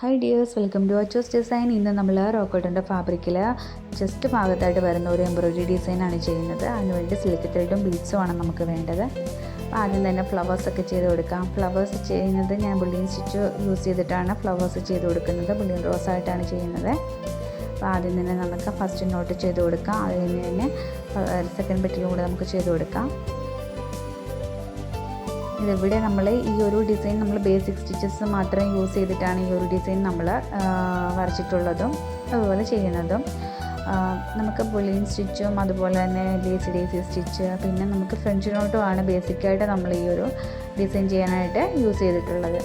Hi dears, welcome to Achus design. ഇന്ന് നമ്മൾ റോക്കോട്ടിൻ്റെ ഫാബ്രിക്കിൽ ജസ്റ്റ് ഭാഗത്തായിട്ട് വരുന്ന ഒരു എംബ്രോയിഡറി ഡിസൈനാണ് ചെയ്യുന്നത്. അതിനുവേണ്ടി സിൽക്ക് ത്രെഡും ബീഡ്സും ആണ് നമുക്ക് വേണ്ടത്. അപ്പോൾ ആദ്യം തന്നെ ഫ്ലവേഴ്സൊക്കെ ചെയ്ത് കൊടുക്കാം. ഫ്ലവേഴ്സ് ചെയ്യുന്നത് ഞാൻ ബുള്ളിയൻ സ്റ്റിച്ച് യൂസ് ചെയ്തിട്ടാണ് ഫ്ലവേഴ്സ് ചെയ്ത് കൊടുക്കുന്നത്. ബുള്ളിയൻ റോസ് ആയിട്ടാണ് ചെയ്യുന്നത്. അപ്പോൾ ആദ്യം തന്നെ നമുക്ക് ഫസ്റ്റ് നോട്ട് ചെയ്ത് കൊടുക്കാം. അതിന് തന്നെ സെക്കൻഡ് ബെറ്റിലും കൂടെ നമുക്ക് ചെയ്ത് കൊടുക്കാം. ഇതിവിടെ നമ്മൾ ഈ ഒരു ഡിസൈൻ നമ്മൾ ബേസിക് സ്റ്റിച്ചസ് മാത്രം യൂസ് ചെയ്തിട്ടാണ് ഈ ഒരു ഡിസൈൻ നമ്മൾ വരച്ചിട്ടുള്ളതും അതുപോലെ ചെയ്യുന്നതും. നമുക്ക് ബുള്ളിയൻ സ്റ്റിച്ചും അതുപോലെ തന്നെ ലേസി സ്റ്റിച്ച് പിന്നെ നമുക്ക് ഫ്രഞ്ച് നോട്ടും ആണ് ബേസിക്കായിട്ട് നമ്മൾ ഈ ഒരു ഡിസൈൻ ചെയ്യാനായിട്ട് യൂസ് ചെയ്തിട്ടുള്ളത്.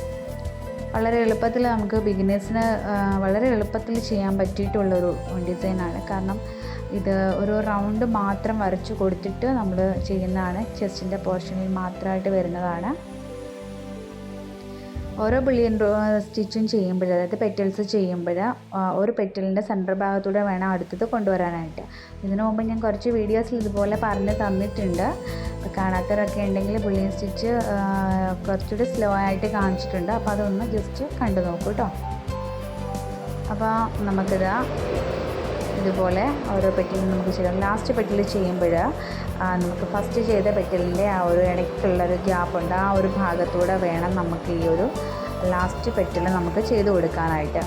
വളരെ എളുപ്പത്തിൽ നമുക്ക് ബിഗിനേഴ്സിന് വളരെ എളുപ്പത്തിൽ ചെയ്യാൻ പറ്റിയിട്ടുള്ളൊരു ഡിസൈനാണ്. കാരണം ഇത് ഒരു റൗണ്ട് മാത്രം വരച്ചു കൊടുത്തിട്ട് നമ്മൾ ചെയ്യുന്നതാണ്. ചെസ്റ്റിൻ്റെ പോർഷനിൽ മാത്രമായിട്ട് വരുന്നതാണ്. ഓരോ ബുള്ളിയൻ സ്റ്റിച്ചും ചെയ്യുമ്പോൾ, അതായത് പെറ്റൽസ് ചെയ്യുമ്പോൾ ഒരു പെറ്റലിൻ്റെ സെൻറ്റർ ഭാഗത്തൂടെ വേണം അടുത്തത് കൊണ്ടുവരാനായിട്ട്. ഇതിനു മുമ്പ് ഞാൻ കുറച്ച് വീഡിയോസിൽ ഇതുപോലെ പറഞ്ഞ് തന്നിട്ടുണ്ട്. കാണാത്തവരൊക്കെ ഉണ്ടെങ്കിൽ ബുള്ളിയൻ സ്റ്റിച്ച് കുറച്ചുകൂടി സ്ലോ ആയിട്ട് കാണിച്ചിട്ടുണ്ട്. അപ്പോൾ അതൊന്ന് ജസ്റ്റ് കണ്ടു നോക്കൂ കേട്ടോ. അപ്പോൾ നമുക്കിത് ഇതുപോലെ ഓരോ പെറ്റലും നമുക്ക് ചെയ്യാം. ലാസ്റ്റ് പെറ്റൽ ചെയ്യുമ്പോൾ നമുക്ക് ഫസ്റ്റ് ചെയ്ത പെറ്റലിൻ്റെ ആ ഒരു ഇടയ്ക്കുള്ളൊരു ഗ്യാപ്പുണ്ട്. ആ ഒരു ഭാഗത്തൂടെ വേണം നമുക്ക് ഈ ഒരു ലാസ്റ്റ് പെറ്റൽ നമുക്ക് ചെയ്ത് കൊടുക്കാനായിട്ട്.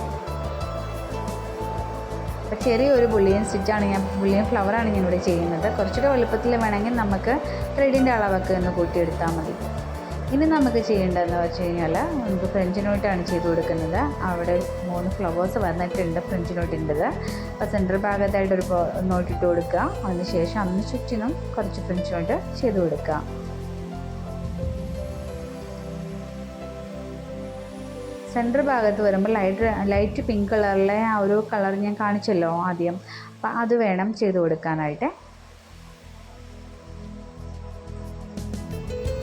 അപ്പോൾ ചെറിയൊരു ബുള്ളിയൻ സ്റ്റിച്ചാണ് ബുള്ളിയൻ ഫ്ലവറാണ് ഞാനിവിടെ ചെയ്യുന്നത്. കുറച്ചുകൂടെ എളുപ്പത്തിൽ വേണമെങ്കിൽ നമുക്ക് ത്രെഡിൻ്റെ അളവൊക്കെ ഒന്ന് കൂട്ടിയെടുത്താൽ മതി. ഇനി നമുക്ക് ചെയ്യേണ്ടതെന്ന് വെച്ച് കഴിഞ്ഞാൽ നമുക്ക് ഫ്രഞ്ച് നോട്ടാണ് ചെയ്ത് കൊടുക്കുന്നത്. അവിടെ 3 ഫ്ലവേഴ്സ് വന്നിട്ടുണ്ട് ഫ്രഞ്ച് നോട്ടിൻ്റെത്. അപ്പോൾ സെൻറ്റർ ഭാഗത്തായിട്ടൊരു നോട്ടിട്ട് കൊടുക്കുക. അതിനുശേഷം അതിന് ചുറ്റിനും കുറച്ച് ഫ്രഞ്ച് നോട്ട് ചെയ്ത് കൊടുക്കുക. സെൻറ്റർ ഭാഗത്ത് വരുമ്പോൾ ലൈറ്റ് പിങ്ക് കളറിലെ ആ ഒരു കളർ ഞാൻ കാണിച്ചല്ലോ ആദ്യം. അപ്പോൾ അത് വേണം ചെയ്ത് കൊടുക്കാനായിട്ട്.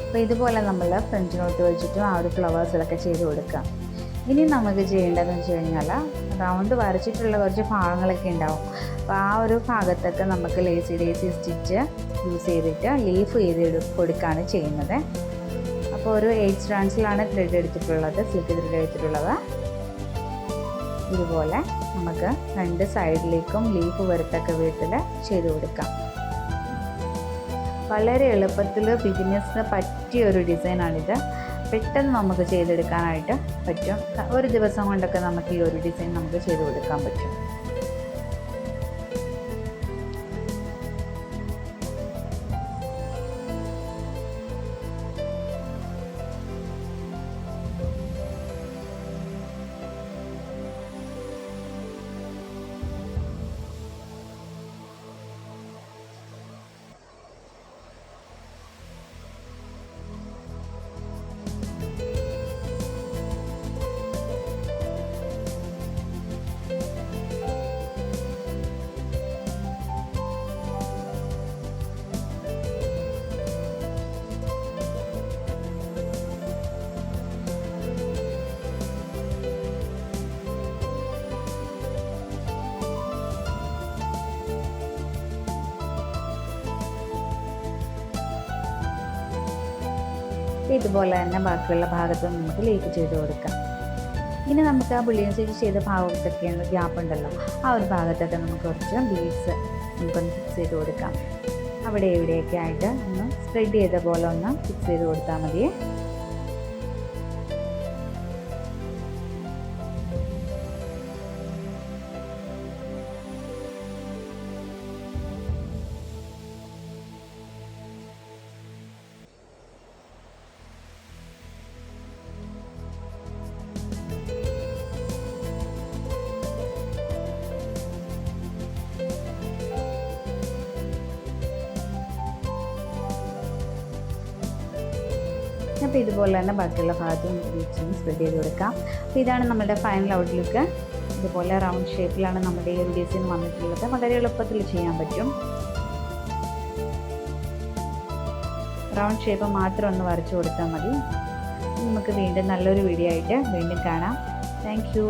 അപ്പോൾ ഇതുപോലെ നമ്മൾ ഫ്രഞ്ച് നോട്ട് വെച്ചിട്ടും ആ ഒരു ഫ്ലവേഴ്സിലൊക്കെ ചെയ്ത് കൊടുക്കാം. ഇനി നമുക്ക് ചെയ്യേണ്ടതെന്ന് വെച്ച് കഴിഞ്ഞാൽ റൗണ്ട് വരച്ചിട്ടുള്ള കുറച്ച് ഭാഗങ്ങളൊക്കെ ഉണ്ടാവും. അപ്പോൾ ആ ഒരു ഭാഗത്തൊക്കെ നമുക്ക് ലേസി സ്റ്റിച്ച് യൂസ് ചെയ്തിട്ട് ലീഫ് ചെയ്ത് കൊടുക്കുകയാണ് ചെയ്യുന്നത്. അപ്പോൾ ഒരു 8 സ്ട്രാൻഡ്സിലാണ് ത്രെഡ് എടുത്തിട്ടുള്ളത്, സിൽക്ക് ത്രെഡ് എടുത്തിട്ടുള്ളത്. ഇതുപോലെ നമുക്ക് 2 സൈഡിലേക്കും ലീഫ് വരത്തക്ക വിധത്തിൽ ചെയ്ത് കൊടുക്കാം. വളരെ എളുപ്പത്തിൽ ബിഗിനേഴ്സിന് പറ്റിയ ഒരു ഡിസൈനാണിത്. പെട്ടെന്ന് നമുക്ക് ചെയ്തെടുക്കാനായിട്ട് പറ്റും. ഒരു ദിവസം കൊണ്ടൊക്കെ നമുക്ക് ഈ ഒരു ഡിസൈൻ നമുക്ക് ചെയ്ത് കൊടുക്കാൻ പറ്റും. ഇതുപോലെ തന്നെ ബാക്കിയുള്ള ഭാഗത്ത് നമുക്ക് ലീഫ് ചെയ്ത് കൊടുക്കാം. ഇനി നമുക്ക് ആ ബുള്ളിയൻ സ്റ്റിച്ച് ചെയ്ത ഭാഗത്തൊക്കെയാണ് ഗ്യാപ്പ് ഉണ്ടല്ലോ, ആ ഒരു ഭാഗത്തൊക്കെ നമുക്ക് കുറച്ച് ബീഡ്സ് നമുക്കൊന്ന് ഫിക്സ് ചെയ്ത് കൊടുക്കാം. അവിടെ എവിടെയൊക്കെ ആയിട്ട് ഒന്ന് സ്പ്രെഡ് ചെയ്ത പോലെ ഒന്ന് ഫിക്സ് ചെയ്ത് കൊടുത്താൽ മതി. അപ്പോൾ ഇതുപോലെ തന്നെ ബാക്കിയുള്ള ഭാഗത്തും ബീഡ്സും സ്പ്രെഡ് ചെയ്ത് കൊടുക്കാം. അപ്പോൾ ഇതാണ് നമ്മുടെ ഫൈനൽ ഔട്ട്ലുക്ക്. ഇതുപോലെ റൗണ്ട് ഷേപ്പിലാണ് നമ്മുടെ ഈ ഒരു ഡിസൈൻ വന്നിട്ടുള്ളത്. വളരെ എളുപ്പത്തിൽ ചെയ്യാൻ പറ്റും. റൗണ്ട് ഷേപ്പ് മാത്രം ഒന്ന് വരച്ചു കൊടുത്താൽ മതി. നമുക്ക് വീണ്ടും നല്ലൊരു വീഡിയോ ആയിട്ട് വീണ്ടും കാണാം. Thank you.